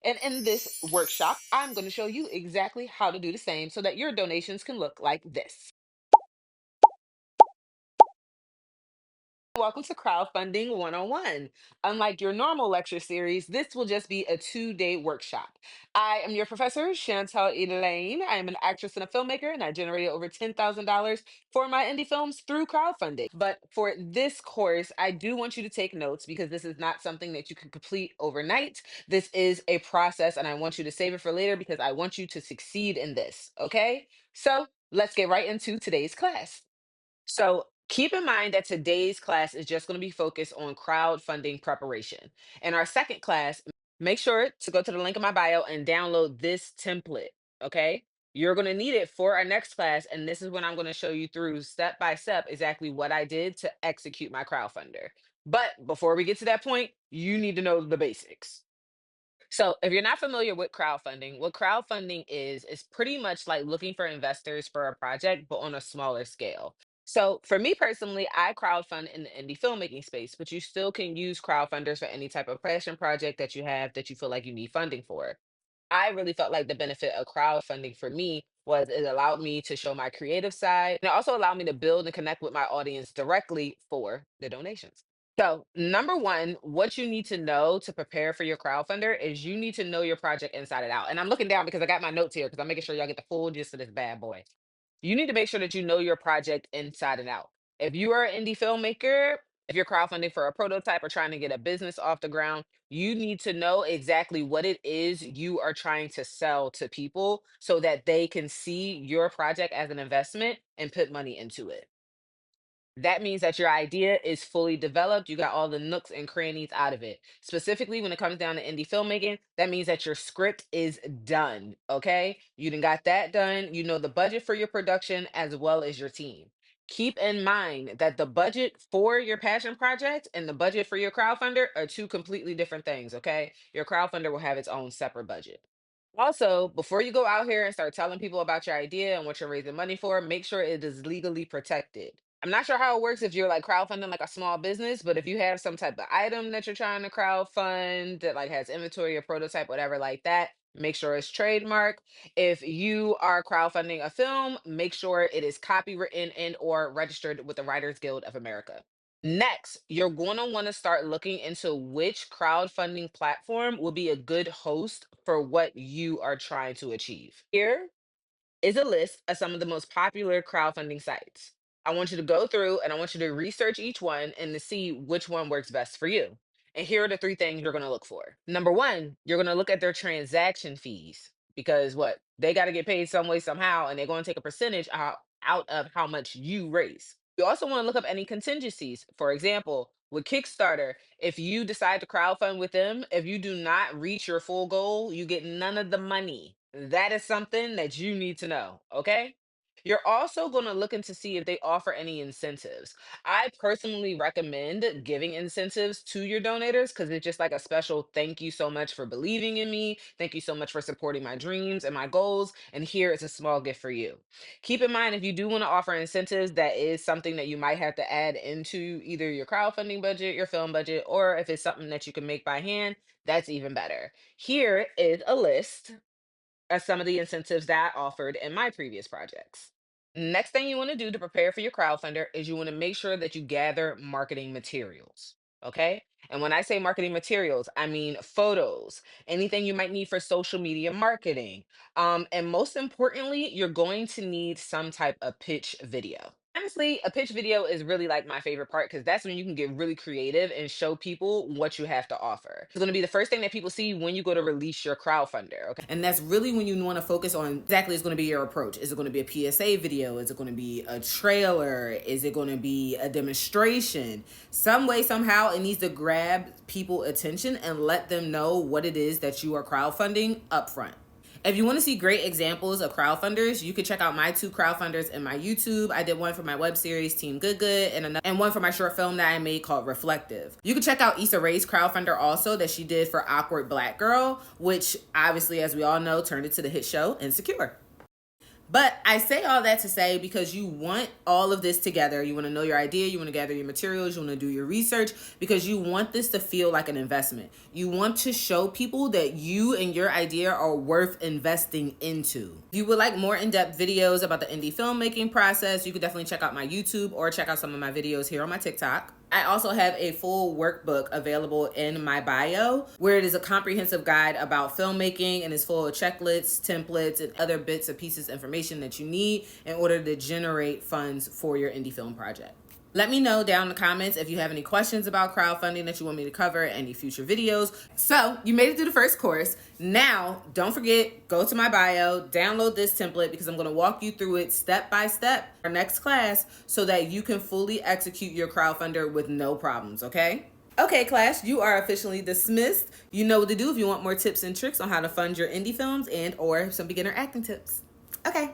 And in this workshop, I'm going to show you exactly how to do the same so that your donations can look like this. Welcome to Crowdfunding 101. Unlike your normal lecture series, this will just be a 2-day workshop. I am your professor, Chantel Elaine. I am an actress and a filmmaker, and I generated over $10,000 for my indie films through crowdfunding. But for this course, I do want you to take notes because this is not something that you can complete overnight. This is a process, and I want you to save it for later because I want you to succeed in this. Okay? So let's get right into today's class. So keep in mind that today's class is just going to be focused on crowdfunding preparation. In our second class, make sure to go to the link in my bio and download this template. Okay. You're going to need it for our next class. And this is when I'm going to show you through step by step exactly what I did to execute my crowdfunder. But before we get to that point, you need to know the basics. So, if you're not familiar with crowdfunding, what crowdfunding is pretty much like looking for investors for a project, but on a smaller scale. So, for me personally, I crowdfund in the indie filmmaking space, but you still can use crowdfunders for any type of passion project that you have that you feel like you need funding for. I really felt like the benefit of crowdfunding for me was it allowed me to show my creative side and it also allowed me to build and connect with my audience directly for the donations. So, number one, what you need to know to prepare for your crowdfunder is you need to know your project inside and out. And I'm looking down because I got my notes here because I'm making sure y'all get the full gist of this bad boy. You need to make sure that you know your project inside and out. If you are an indie filmmaker, if you're crowdfunding for a prototype or trying to get a business off the ground, you need to know exactly what it is you are trying to sell to people so that they can see your project as an investment and put money into it. That means that your idea is fully developed. You got all the nooks and crannies out of it. Specifically, when it comes down to indie filmmaking, that means that your script is done. Okay. You done got that done. You know the budget for your production as well as your team. Keep in mind that the budget for your passion project and the budget for your crowdfunder are two completely different things. Okay. Your crowdfunder will have its own separate budget. Also, before you go out here and start telling people about your idea and what you're raising money for, make sure it is legally protected. I'm not sure how it works if you're like crowdfunding like a small business, but if you have some type of item that you're trying to crowdfund that like has inventory or prototype, whatever like that, make sure it's trademark. If you are crowdfunding a film, make sure it is copywritten and or registered with the Writers Guild of America. Next, you're going to want to start looking into which crowdfunding platform will be a good host for what you are trying to achieve. Here is a list of some of the most popular crowdfunding sites. I want you to go through and I want you to research each one and to see which one works best for you. And here are the three things you're going to look for. Number one, you're going to look at their transaction fees because what they got to get paid some way, somehow, and they're going to take a percentage out of how much you raise. You also want to look up any contingencies. For example, with Kickstarter, if you decide to crowdfund with them, if you do not reach your full goal, you get none of the money. That is something that you need to know. Okay. You're also going to look into see if they offer any incentives. I personally recommend giving incentives to your donators because it's just like a special thank you so much for believing in me. Thank you so much for supporting my dreams and my goals. And here is a small gift for you. Keep in mind, if you do want to offer incentives, that is something that you might have to add into either your crowdfunding budget, your film budget, or if it's something that you can make by hand, that's even better. Here is a list as some of the incentives that I offered in my previous projects. Next thing you want to do to prepare for your crowdfunder is you want to make sure that you gather marketing materials. Okay. And when I say marketing materials, I mean photos, anything you might need for social media marketing. And most importantly, you're going to need some type of pitch video. Honestly, a pitch video is really like my favorite part because that's when you can get really creative and show people what you have to offer. It's going to be the first thing that people see when you go to release your crowdfunder. Okay. And that's really when you want to focus on exactly is going to be your approach. Is it going to be a PSA video? Is it going to be a trailer? Is it going to be a demonstration? Some way, somehow, it needs to grab people attention and let them know what it is that you are crowdfunding upfront. If you want to see great examples of crowdfunders, you can check out my two crowdfunders in my YouTube. I did one for my web series Team Good Good and one for my short film that I made called Reflective. You can check out Issa Rae's crowdfunder also that she did for Awkward Black Girl, which obviously, as we all know, turned into the hit show Insecure. But I say all that to say, because you want all of this together. You want to know your idea. You want to gather your materials. You want to do your research, because you want this to feel like an investment. You want to show people that you and your idea are worth investing into. If you would like more in-depth videos about the indie filmmaking process, you could definitely check out my YouTube or check out some of my videos here on my TikTok. I also have a full workbook available in my bio, where it is a comprehensive guide about filmmaking and is full of checklists, templates, and other bits and pieces of information that you need in order to generate funds for your indie film project. Let me know down in the comments if you have any questions about crowdfunding that you want me to cover in any future videos. So you made it through the first course. Now, don't forget, go to my bio, download this template, because I'm going to walk you through it step by step our next class, so that you can fully execute your crowdfunder with no problems, okay? Okay, class, you are officially dismissed. You know what to do if you want more tips and tricks on how to fund your indie films and or some beginner acting tips. Okay.